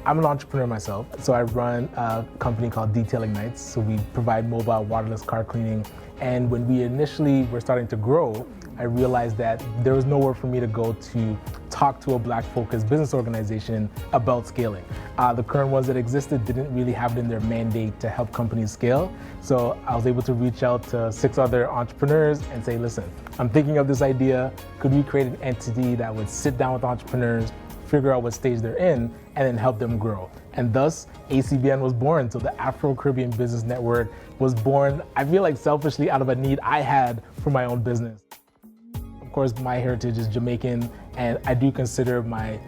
I'm an entrepreneur myself, so I run a company called Detailing Nights. So we provide mobile waterless car cleaning. And when we initially were starting to grow, I realized that there was nowhere for me to go to talk to a Black-focused business organization about scaling. The current ones that existed didn't really have it in their mandate to help companies scale. So I was able to reach out to 6 other entrepreneurs and say, listen, I'm thinking of this idea. Could we create an entity that would sit down with entrepreneurs, figure out what stage they're in, and then help them grow? And thus, ACBN was born. So the Afro-Caribbean Business Network was born, I feel like selfishly, out of a need I had for my own business. Of course, my heritage is Jamaican, and I do consider my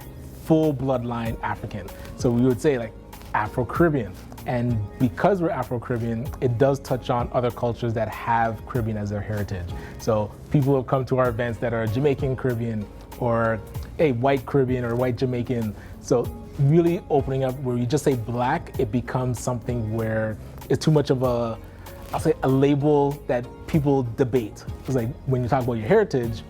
full bloodline African. So we would say like Afro-Caribbean. And because we're Afro-Caribbean, it does touch on other cultures that have Caribbean as their heritage. So people have come to our events that are Jamaican Caribbean, or a white Caribbean or white Jamaican. So really opening up where you just say Black, it becomes something where it's too much of a, I'll say, a label that people debate. It's like when you talk about your heritage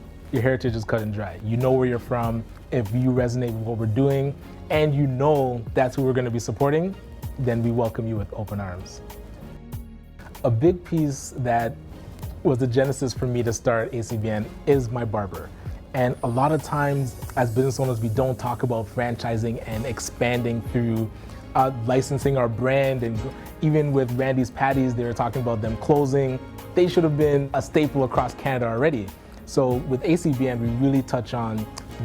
is cut and dry. You know where you're from. If you resonate with what we're doing and you know that's who we're going to be supporting, then we welcome you with open arms. A big piece that was the genesis for me to start ACBN is my barber. And a lot of times as business owners, we don't talk about franchising and expanding through licensing our brand. And even with Randy's Patties, they were talking about them closing. They should have been a staple across Canada already. So with ACBN, we really touch on,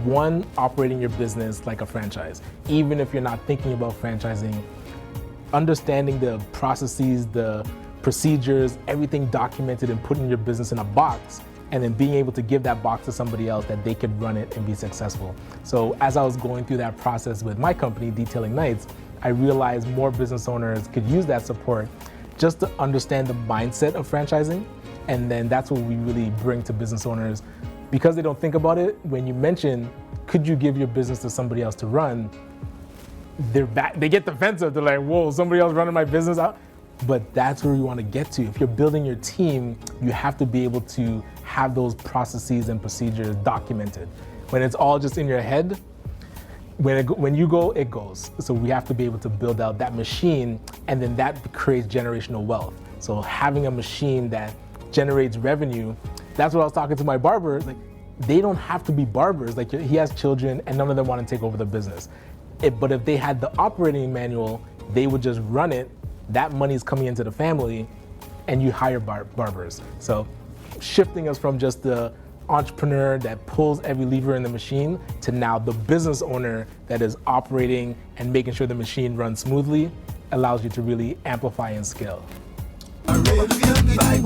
one, operating your business like a franchise. Even if you're not thinking about franchising, understanding the processes, the procedures, everything documented and putting your business in a box, and then being able to give that box to somebody else that they could run it and be successful. So as I was going through that process with my company, Detailing Nights, I realized more business owners could use that support just to understand the mindset of franchising. And then that's what we really bring to business owners. Because they don't think about it, when you mention, could you give your business to somebody else to run, they get defensive. They're like, whoa, somebody else running my business out? But that's where you want to get to. If you're building your team, you have to be able to have those processes and procedures documented. When it's all just in your head, when you go, it goes. So we have to be able to build out that machine, and then that creates generational wealth. So having a machine that generates revenue, that's what I was talking to my barber, like, they don't have to be barbers. Like, he has children and none of them want to take over the business. But if they had the operating manual, they would just run it. That money is coming into the family, and you hire barbers. So shifting us from just the entrepreneur that pulls every lever in the machine to now the business owner that is operating and making sure the machine runs smoothly allows you to really amplify and scale. Arabian